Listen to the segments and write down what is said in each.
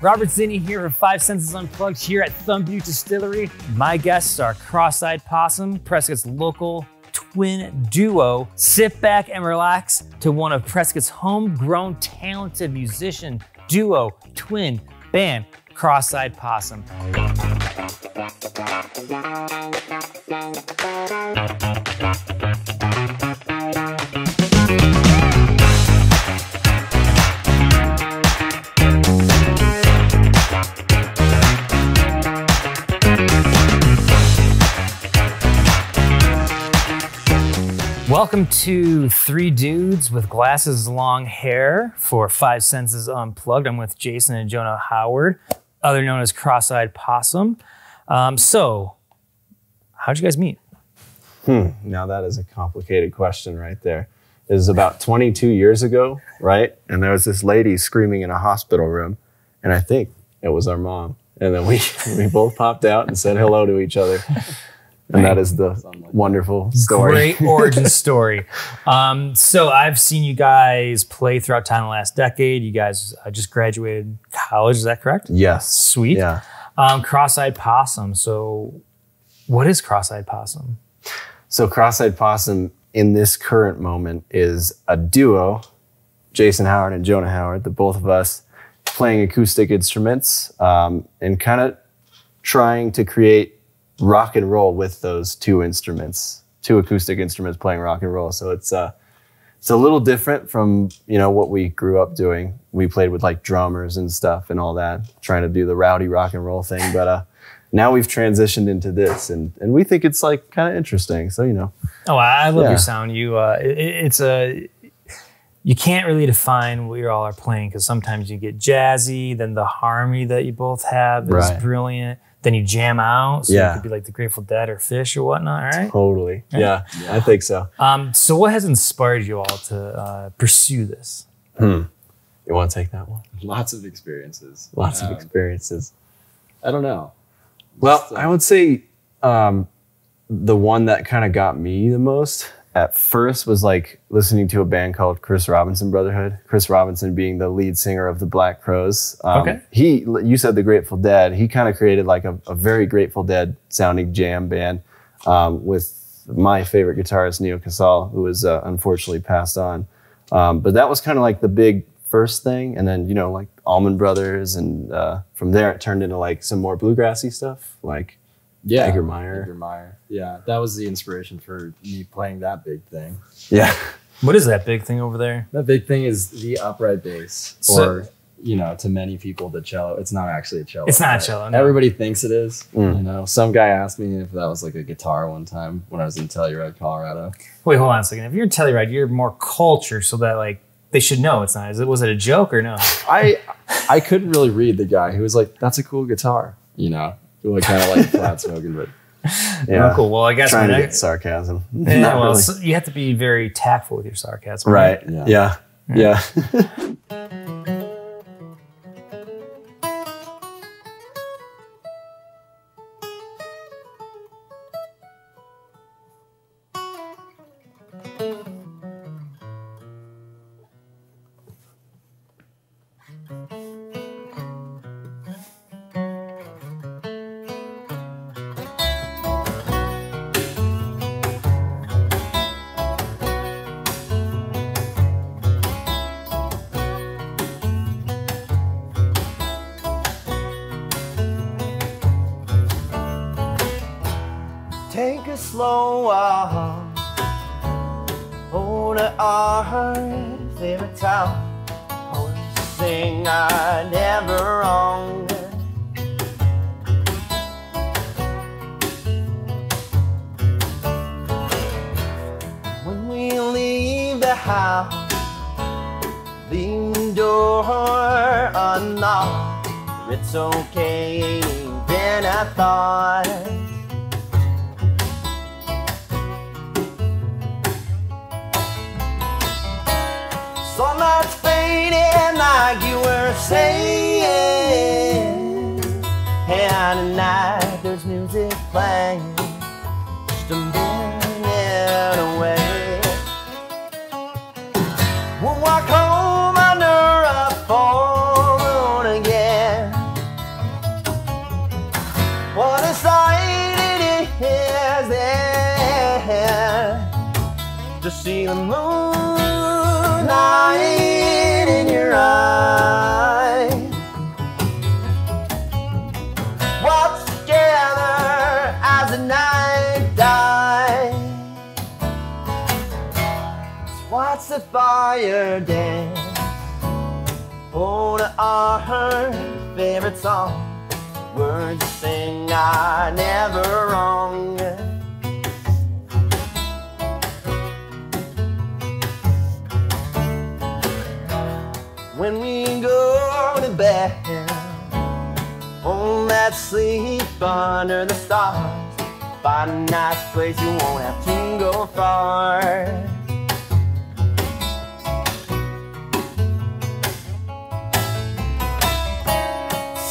Robert Zinni here for 5enses Unplugged here at Thumb Butte Distillery. My guests are Cross-Eyed Possum, Prescott's local twin duo. Sit back and relax to one of Prescott's homegrown talented musician duo, twin band, Cross-Eyed Possum. Welcome to Three Dudes with Glasses, Long Hair for 5enses Unplugged. I'm with Jason and Jonah Howard, other known as Cross-Eyed Possum. So, how'd you guys meet? Now that is a complicated question right there. It was about 22 years ago, right? And there was this lady screaming in a hospital room, and I think it was our mom. And then we both popped out and said hello to each other. And that is the wonderful story. Great origin story. So I've seen you guys play throughout time the last decade. You guys just graduated college, is that correct? Yes. Sweet. Yeah. Cross-Eyed Possum. So what is Cross-Eyed Possum? So Cross-Eyed Possum in this current moment is a duo, Jason Howard and Jonah Howard, the both of us playing acoustic instruments and kind of trying to create rock and roll with those two acoustic instruments playing rock and roll. So it's a little different from, what we grew up doing. We played with like drummers and stuff and all that, trying to do the rowdy rock and roll thing. But now we've transitioned into this and we think it's like kind of interesting. So, Oh, I love your sound. You can't really define what you all are playing because sometimes you get jazzy, then the harmony that you both have is brilliant. Then you jam out, so it could be like the Grateful Dead or Fish or whatnot, right? Totally. Right? Yeah, I think so. So what has inspired you all to pursue this? You want to take that one? Lots of experiences. Lots of experiences. I don't know. Well, I would say the one that kind of got me the most at first was like listening to a band called Chris Robinson Brotherhood. Chris Robinson being the lead singer of the Black Crowes. You said the Grateful Dead. He kind of created like a very Grateful Dead sounding jam band with my favorite guitarist, Neil Casal, who was unfortunately passed on. But that was kind of like the big first thing. And then, like Allman Brothers. And from there it turned into like some more bluegrassy stuff, like Edgar Meyer. Yeah, that was the inspiration for me playing that big thing. Yeah. What is that big thing over there? That big thing is the upright bass, or to many people, the cello. It's not actually a cello. It's not a cello. No. Everybody thinks it is. Some guy asked me if that was like a guitar one time when I was in Telluride, Colorado. Wait, hold on a second. If you're in Telluride, you're more culture, so that like they should know it's not. Was it a joke or no? I couldn't really read the guy who was like, "That's a cool guitar," Like kind of like flat spoken, but yeah, cool. Well, I guess trying to get sarcasm. Yeah, well, so you have to be very tactful with your sarcasm, right? Yeah. Take a slow walk, hold her arms every time, hold her sing I never wrong. When we leave the house, leave the door unlocked. It's okay, then I thought. Sunlight's fading like you were saying, and tonight there's music playing, just a minute away. We'll walk home under a full moon again. see the moonlight in your eyes. Walk together as the night dies. Watch the fire dance. Hold our favorite song. Words you sing are never wrong. When we go to bed, on that sleep under the stars, find a nice place you won't have to go far.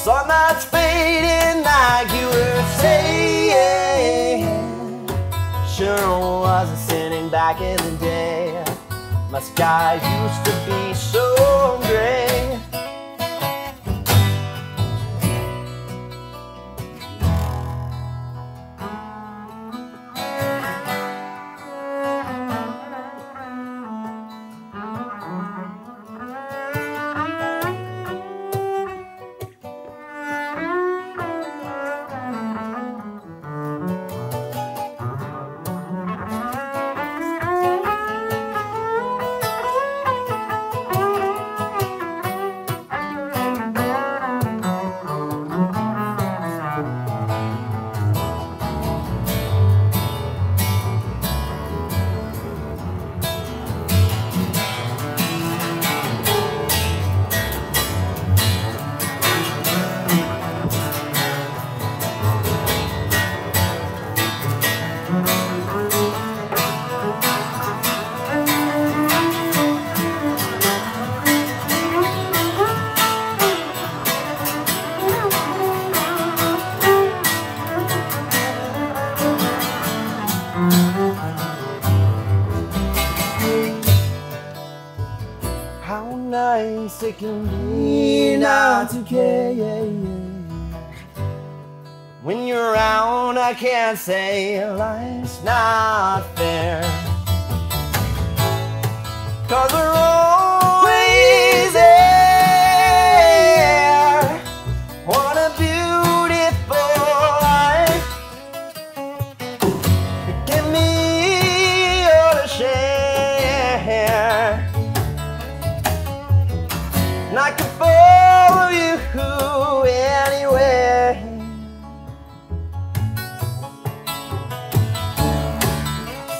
Sunlight's fading like you were saying. Sure wasn't sitting back in the day. My sky used to be so gray. How nice it can be not to care. When you're around, I can't say life's not fair. 'Cause we're always there. What a beautiful life. It can be yours to share. And I can follow you anywhere.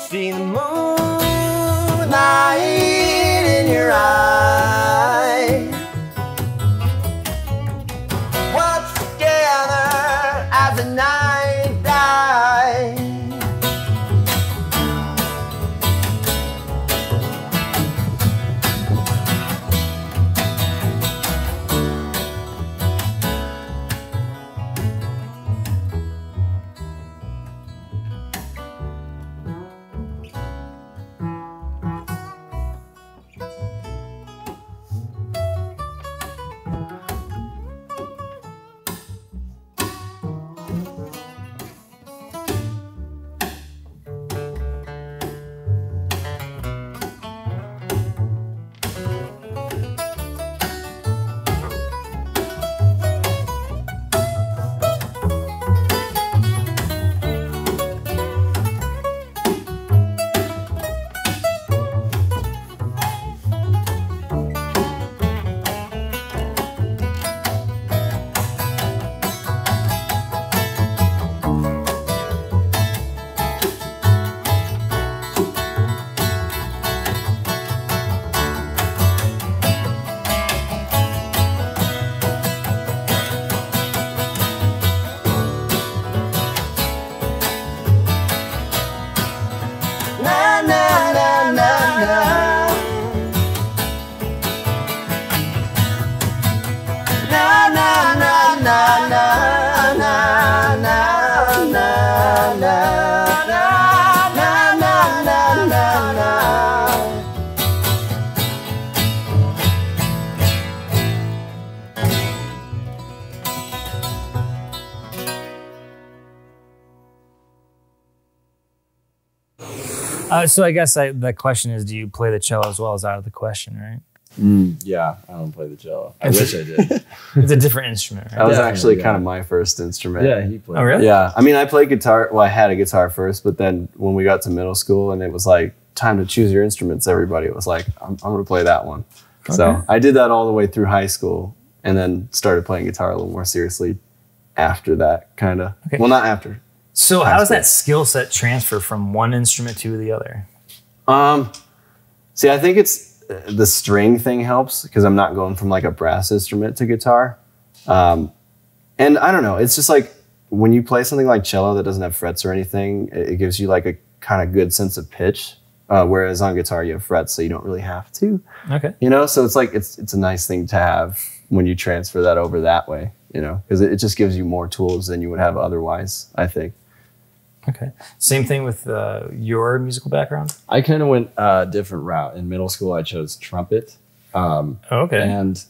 See the moonlight in your eyes. So I guess the question is, do you play the cello as well? Is out of the question, right? Yeah, I don't play the cello. I wish I did. It's a different instrument, right? That was actually kind of my first instrument. Yeah, he played. Oh, really? Yeah, I mean, I played guitar. Well, I had a guitar first, but then when we got to middle school and it was like time to choose your instruments, everybody was like, I'm going to play that one. Okay. So I did that all the way through high school and then started playing guitar a little more seriously after that, kind of. Okay. Well, not after. So how does that skill set transfer from one instrument to the other? See, I think it's the string thing helps because I'm not going from like a brass instrument to guitar. And I don't know, it's just like when you play something like cello that doesn't have frets or anything, it gives you like a kind of good sense of pitch. Whereas on guitar you have frets, so you don't really have to. Okay. You know, so it's like it's a nice thing to have when you transfer that over that way, you know, because it just gives you more tools than you would have otherwise, I think. Okay. Same thing with your musical background? I kind of went a different route. In middle school, I chose trumpet. Okay. And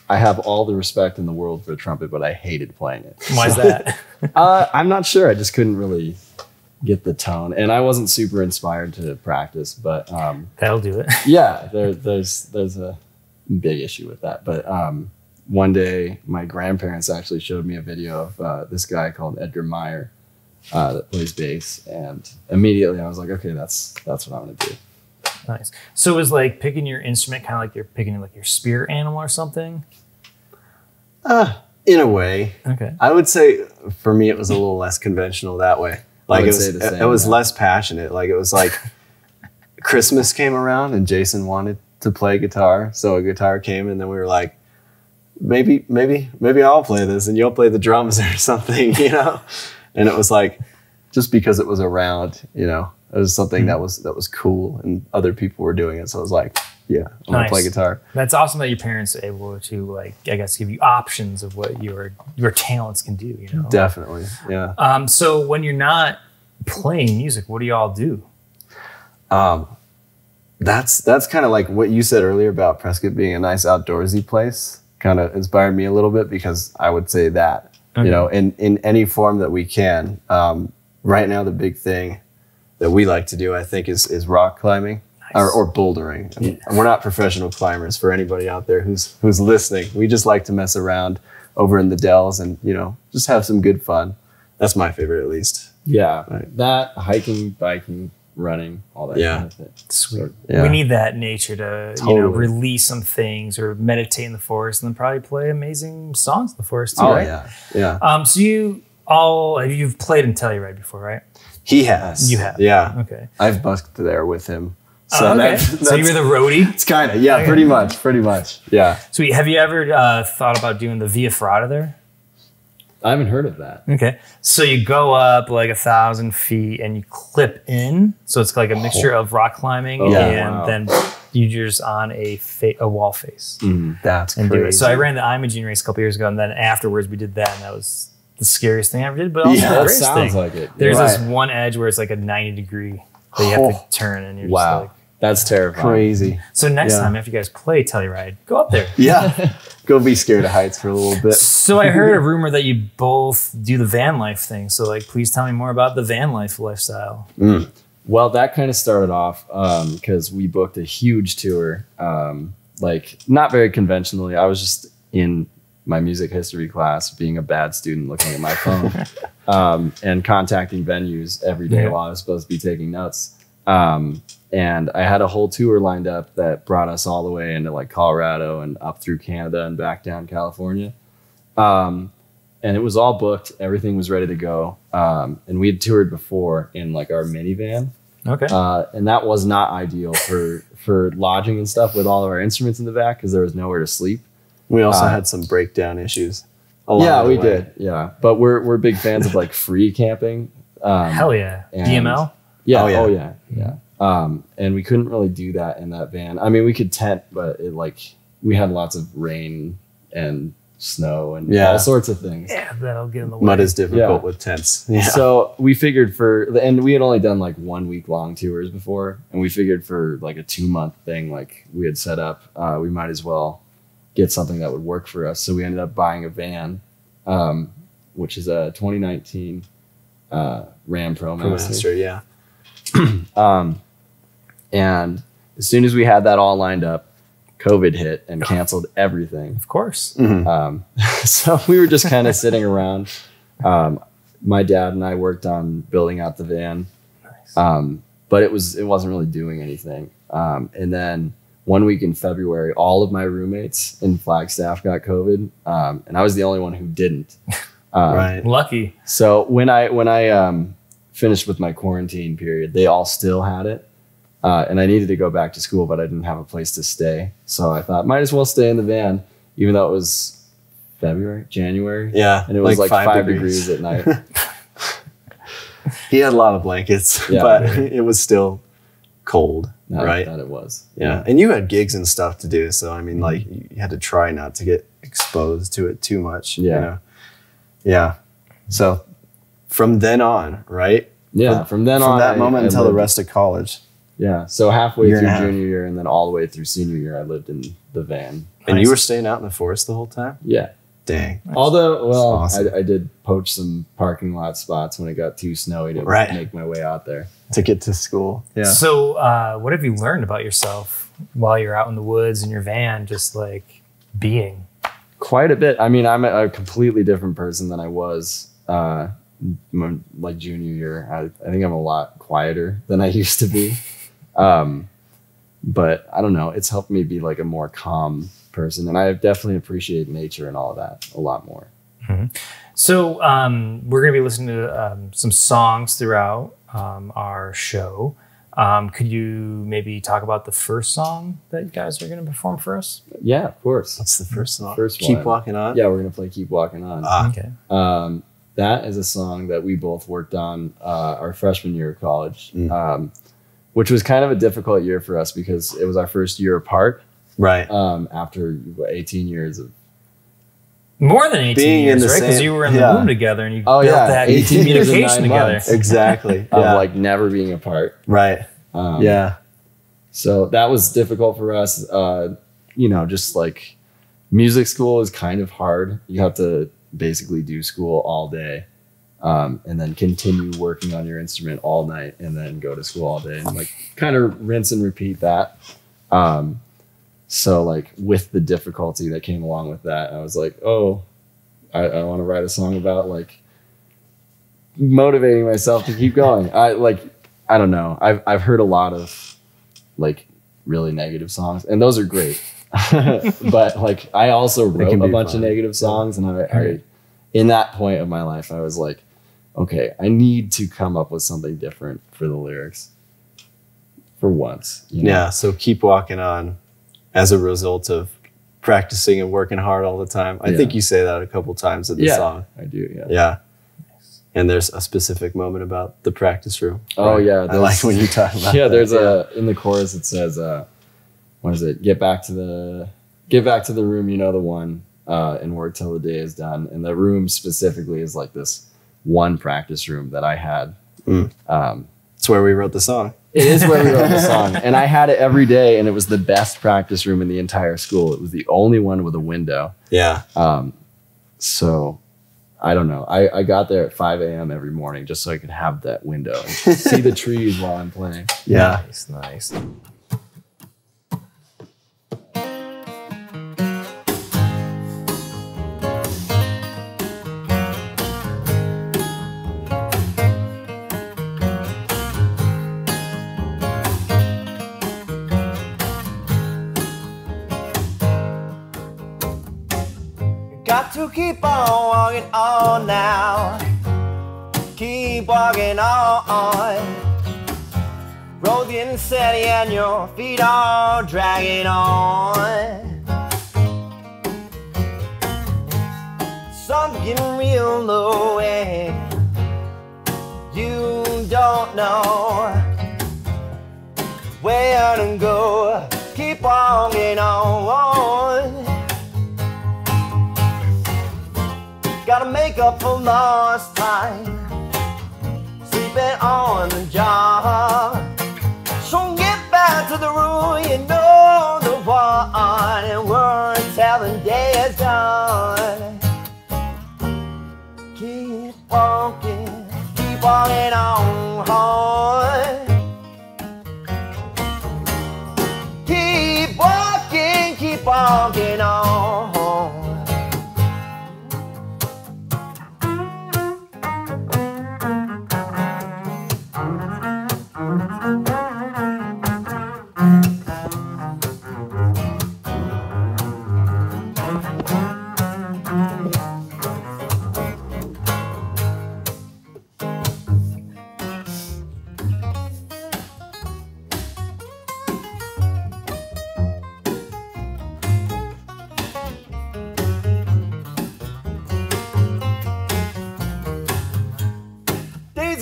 I have all the respect in the world for the trumpet, but I hated playing it. Why is that? I'm not sure. I just couldn't really get the tone. And I wasn't super inspired to practice, but... that'll do it. Yeah, there's a big issue with that. But one day, my grandparents actually showed me a video of this guy called Edgar Meyer, that plays bass, and immediately I was like, okay, that's what I'm gonna do. Nice. So it was like picking your instrument kind of like you're picking like your spirit animal or something? In a way. Okay. I would say for me it was a little less conventional that way. Like it was less passionate. Like it was like Christmas came around and Jason wanted to play guitar, so a guitar came and then we were like, maybe I'll play this and you'll play the drums or something, you know? And it was like, just because it was around, you know, it was something that was cool and other people were doing it. So I was like, yeah, I'm gonna play guitar. That's awesome that your parents are able to, like, I guess, give you options of what your talents can do, you know? Definitely, yeah. So when you're not playing music, what do y'all do? That's kind of like what you said earlier about Prescott being a nice outdoorsy place. Kind of inspired me a little bit because I would say that. Okay. You know, in any form that we can. Right now, the big thing that we like to do, I think, is rock climbing. Nice. or bouldering. I mean, we're not professional climbers for anybody out there who's listening. We just like to mess around over in the dells and, you know, just have some good fun. That's my favorite, at least. Yeah, right. That, hiking, biking, running, all that kind of thing. Sweet. We need that nature to you know, release some things or meditate in the forest and then probably play amazing songs in the forest too, right? Yeah. So you've played in Telluride before, right? He has. You have? Yeah. Okay. I've busked there with him. So, so you were the roadie? It's kind of, yeah, pretty much. Yeah. Sweet. Have you ever thought about doing the Via Ferrata there? I haven't heard of that. Okay. So you go up like 1,000 feet and you clip in. So it's like a mixture of rock climbing and then you're just on a wall face. That's and crazy. Do it. So I ran the Imogene race a couple years ago and then afterwards we did that and that was the scariest thing I ever did, but also the greatest thing. Sounds like it. There's this one edge where it's like a 90-degree that you have to turn and you're just like... That's terrifying. Crazy. So next time, after you guys play Telluride, go up there. Yeah. Go be scared of heights for a little bit. So I heard a rumor that you both do the van life thing. So like, please tell me more about the van life lifestyle. Well, that kind of started off because we booked a huge tour, like not very conventionally. I was just in my music history class, being a bad student, looking at my phone and contacting venues every day while I was supposed to be taking notes. And I had a whole tour lined up that brought us all the way into like Colorado and up through Canada and back down California. And it was all booked. Everything was ready to go. And we had toured before in like our minivan. Okay. And that was not ideal for lodging and stuff with all of our instruments in the back because there was nowhere to sleep. We also had some breakdown issues. Yeah, we did. Yeah. But we're big fans of like free camping. Hell yeah. DML? Yeah. Oh yeah. And we couldn't really do that in that van. I mean, we could tent, but we had lots of rain and snow and all sorts of things. Yeah, that'll get in the way. Mud is difficult with tents. Yeah. So we figured and we had only done like 1 week long tours before, and we figured for like a 2-month thing, like we had set up, we might as well get something that would work for us. So we ended up buying a van, which is a 2019 Ram ProMaster. Yeah. And as soon as we had that all lined up, COVID hit and canceled everything. Of course. So we were just kind of sitting around. My dad and I worked on building out the van. Nice. But it wasn't really doing anything. And then one week in February, all of my roommates in Flagstaff got COVID, and I was the only one who didn't. Right. Lucky. So when I finished with my quarantine period, they all still had it, and I needed to go back to school, but I didn't have a place to stay. So I thought, might as well stay in the van, even though it was January. Yeah, and it was like 5 degrees at night. He had a lot of blankets, Yeah, but right. it was still cold, right? That it was. Yeah, and you had gigs and stuff to do, so I mean, like you had to try not to get exposed to it too much. Yeah. You know? Yeah. So from then on, right? Yeah, from then on, that moment I until the lived- rest of college. Yeah, so halfway Year and through a half. junior year and then all the way through senior year, I lived in the van. And Nice. you were staying out in the forest the whole time? Yeah. Dang. Although, well, awesome. I did poach some parking lot spots when it got too snowy to Right. make my way out there. To get to school. Yeah. So, what have you learned about yourself while you're out in the woods in your van, just like being? Quite a bit. I mean, I'm a completely different person than I was like junior year. I think I'm a lot quieter than I used to be. But I don't know. It's helped me be like a more calm person. And I definitely appreciate nature and all of that a lot more. So, we're going to be listening to some songs throughout our show. Could you maybe talk about the first song that you guys are going to perform for us? Yeah, of course. What's the first song? First Keep one. Walking On? Yeah, we're going to play Keep Walking On. Okay. That is a song that we both worked on our freshman year of college, which was kind of a difficult year for us because it was our first year apart Right. after 18 years of More than 18 Being in years, the right? Because same- you were in the yeah. room together and you Oh, built yeah, that 18 years and communication 9 together. months. Exactly. of Yeah. like never being apart. Right. Yeah. So that was difficult for us. Just like music school is kind of hard. You have to basically do school all day. And then continue working on your instrument all night and then go to school all day and like kind of rinse and repeat that. So like with the difficulty that came along with that, I was like, oh, I want to write a song about like motivating myself to keep going. I don't know. I've heard a lot of like really negative songs and those are great. But like I also wrote can a be bunch fun. of negative songs and I in that point of my life, I was like, okay, I need to come up with something different for the lyrics for once. You know? Yeah. So keep walking on as a result of practicing and working hard all the time. I think you say that a couple times in the song. I do. Yeah. Yeah. And there's a specific moment about the practice room. Oh right? yeah. I like when you talk about Yeah. that. There's in the chorus, it says, what is it? Get back to the room. You know, the one, and work till the day is done. And the room specifically is like this one practice room that I had. It's where we wrote the song. It is where we wrote the song. And I had it every day and it was the best practice room in the entire school. It was the only one with a window. Yeah. So I don't know. I got there at 5 a.m. every morning just so I could have that window and see the trees while I'm playing. Yeah. Nice. Got to keep on walking on now. Keep walking on. Rolling steady and your feet are dragging on. Sun's getting real low and you don't know where to go. Keep walking on. Gotta make up for lost time, sleeping on the job. So get back to the room, you know the one, and we're telling day is done. Keep walking on home.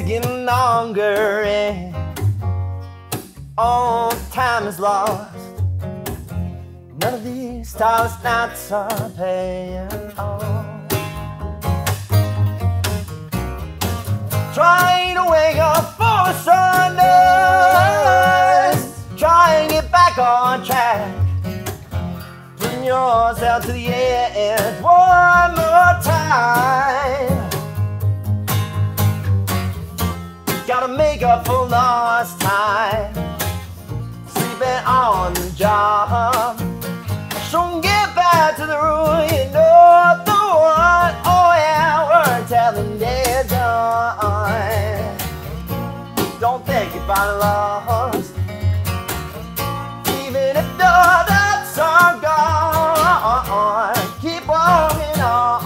are getting longer and all time is lost. None of these tireless nights are paying off. Trying to wake up for the sunrise, trying to get back on track, putting yourself to the edge one more time. Gotta make up for lost time, sleeping on the job. So get back to the room, you know the one. Oh yeah, we're telling dead done. Don't think you're finally lost, even if the others are gone. Keep walking on.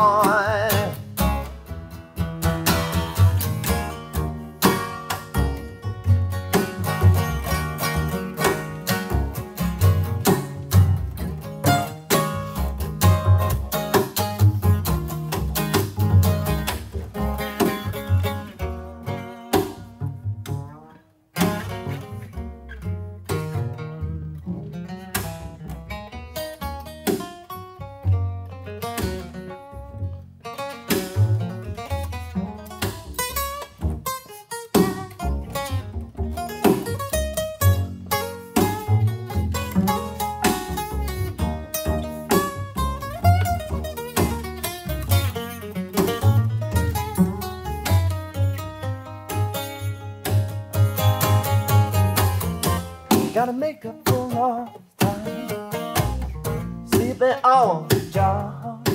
Gotta make up for lost time, sleeping on the job.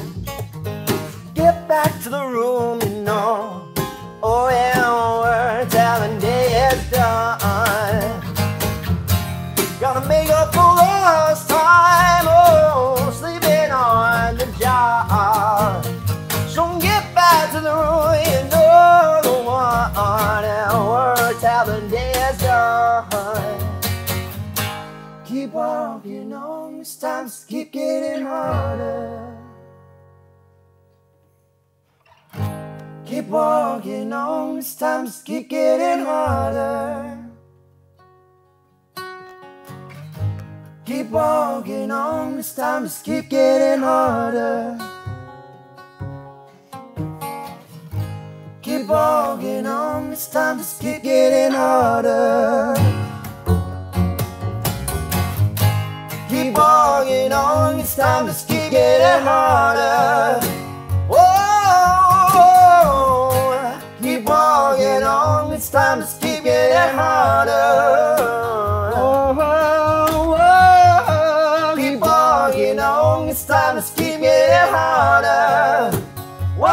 Get back to the room, you know. Oh yeah, we're telling days done. Gotta make up for lost time, oh, sleeping on the job. So get back to the room, you know the one. And we're telling days done. Keep walking on, these times keep getting harder. Keep walking on, these times keep getting harder. Keep walking on, these times keep getting harder. Keep walking on, these times keep getting harder. Keep walking on, it's time to keep getting harder. Whoa, keep walking on, it's time to keep getting harder. Whoa, keep walking on, it's time to keep getting harder. Whoa,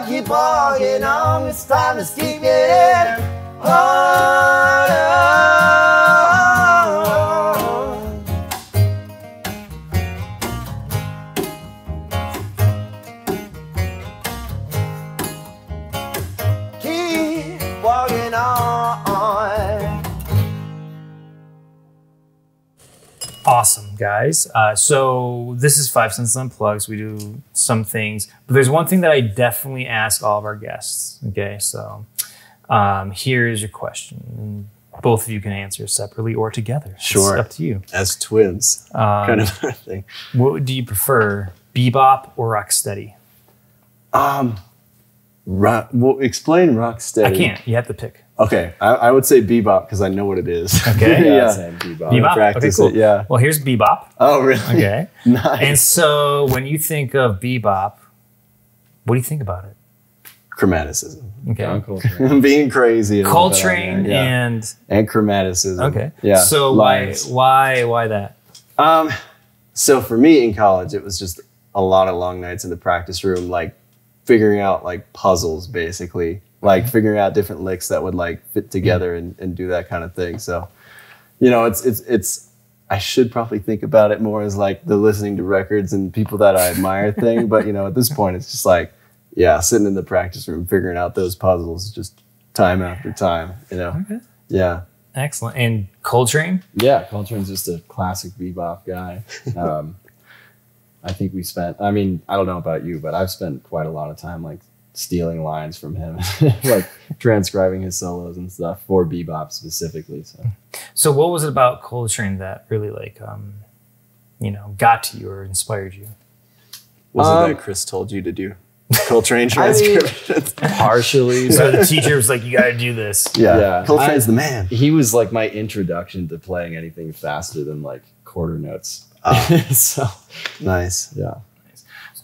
keep walking on, it's time to keep getting harder. Awesome, guys. So this is 5enses Unplugged. So we do some things, but there's one thing that I definitely ask all of our guests. Okay, so here's your question. Both of you can answer separately or together. Sure. It's up to you. As twins, kind of a thing. What do you prefer, bebop or rocksteady? Well, explain rocksteady. I can't. You have to pick. Okay, I would say bebop because I know what it is. Okay. Yeah. Bebop. Bebop? Practice Okay, cool. it, yeah. Well, here's bebop. Oh, really? Okay. Nice. And so when you think of bebop, what do you think about it? Chromaticism. Okay. Coltrane. Being crazy. Coltrane Yeah. and chromaticism. Okay. Yeah. So Lines. why that? So for me in college, it was just a lot of long nights in the practice room, like figuring out like puzzles, basically, like figuring out different licks that would like fit together and do that kind of thing. So, you know, it's, I should probably think about it more as like the listening to records and people that I admire thing. But, you know, at this point, it's just like, yeah, sitting in the practice room, figuring out those puzzles just time after time, you know? Okay. Yeah. Excellent. And Coltrane? Yeah, Coltrane's just a classic bebop guy. I think we spent, I mean, I don't know about you, but I've spent quite a lot of time like stealing lines from him, like transcribing his solos and stuff for bebop specifically. So what was it about Coltrane that really like, got to you or inspired you? Was it that Chris told you to do Coltrane transcriptions? Partially. So the teacher was like, you got to do this. Yeah. Coltrane's the man. He was like my introduction to playing anything faster than like quarter notes. So nice. Yeah.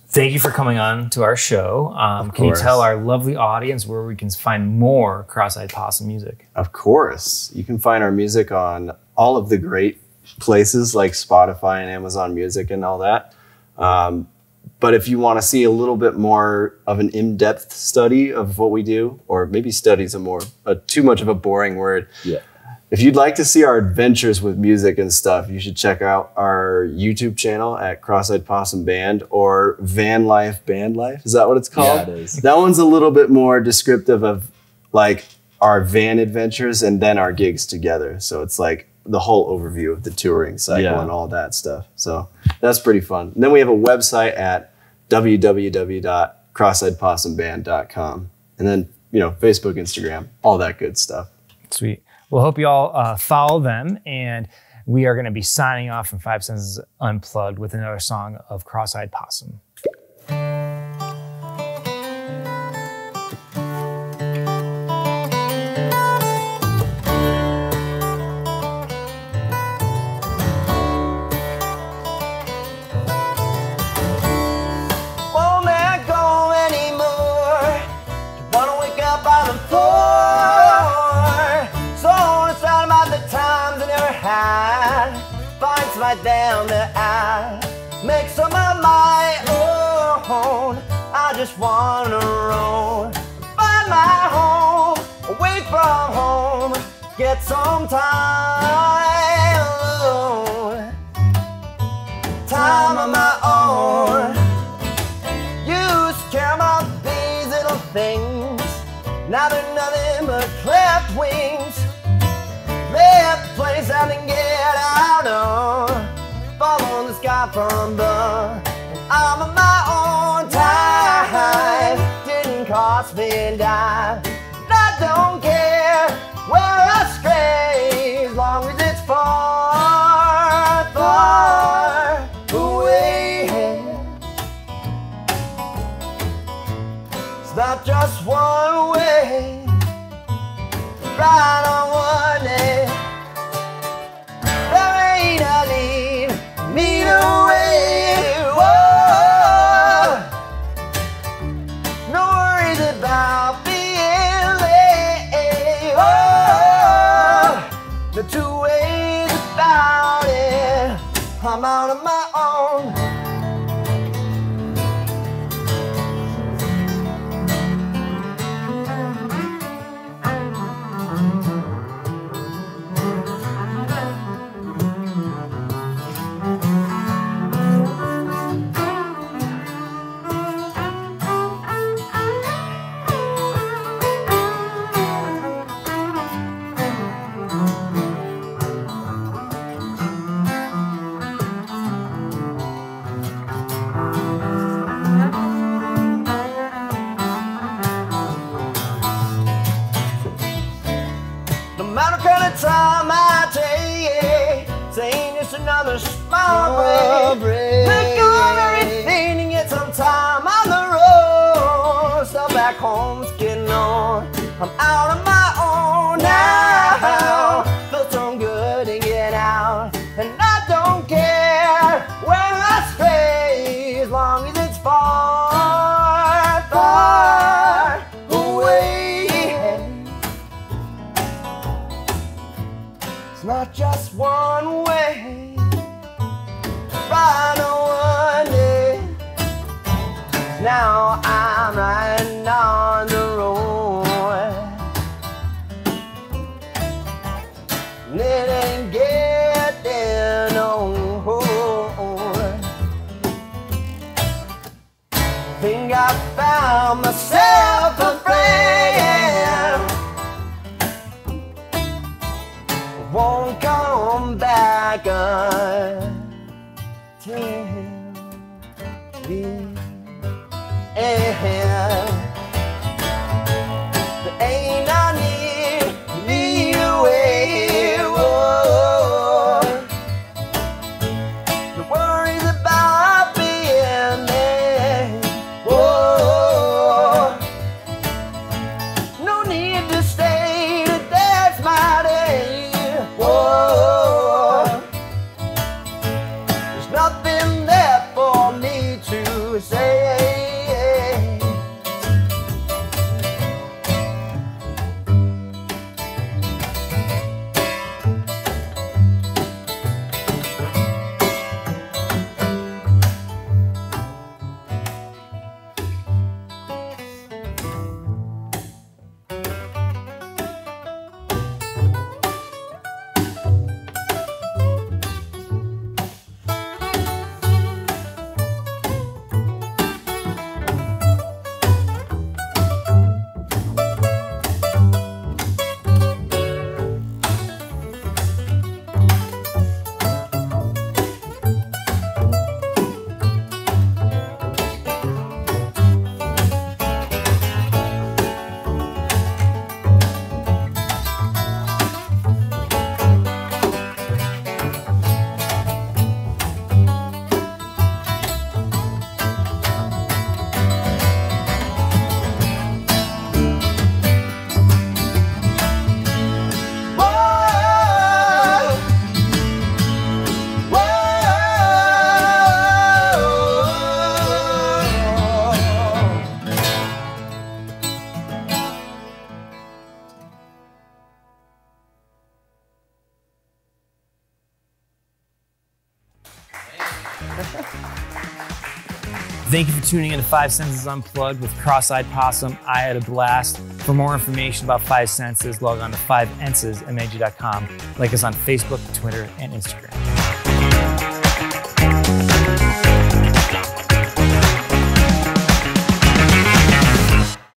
Thank you for coming on to our show. Can you tell our lovely audience where we can find more Cross-Eyed Possum music? Of course. You can find our music on all of the great places like Spotify and Amazon Music and all that. But if you want to see a little bit more of an in-depth study of what we do, or maybe study's too much of a boring word. Yeah. If you'd like to see our adventures with music and stuff, you should check out our YouTube channel at Cross-Eyed Possum Band or Van Life Band Life. Is that what it's called? Yeah, it is. That one's a little bit more descriptive of like our van adventures and then our gigs together. So it's like the whole overview of the touring cycle and all that stuff. So that's pretty fun. And then we have a website at www.crosseyeedpossumband.com. And then, Facebook, Instagram, all that good stuff. Sweet. Well, hope you all follow them. And we are going to be signing off from 5enses Unplugged with another song of Cross-Eyed Possum. Won't let go anymore. Wanna wake up on the floor. So it's not about the times I never had. Fights right down the aisle. Make some of my own. I just wanna roam. Find my home. Away from home. Get some time alone. Time of my own. Used to care about these little things. Now they're nothing but clipped wings. Left place I can get out of. Follow the sky from above. And I'm on my own time. Didn't cost me a dime. I don't care where I stray, as long as it's far, far away. It's not just one way, right on one day. There ain't a need me to wait. Whoa. No worries about being late. Whoa. The two ways about it, I'm out of my own. No matter what kind of time I take, it's ain't just another small break. Let go of everything and get some time on the road. Stuff back home's getting on. I'm out on my own now. Feels so good to get out, and I don't care where I stray, as long as it's far, far away. It's not just one way, right on one day. Now I'm riding on the road, and it ain't getting old. Think I found myself a friend. Won't come back until the end. say. Thank you for tuning in to 5enses Unplugged with Cross-Eyed Possum. I had a blast. For more information about 5enses, log on to 5ensesmag.com. Like us on Facebook, Twitter, and Instagram.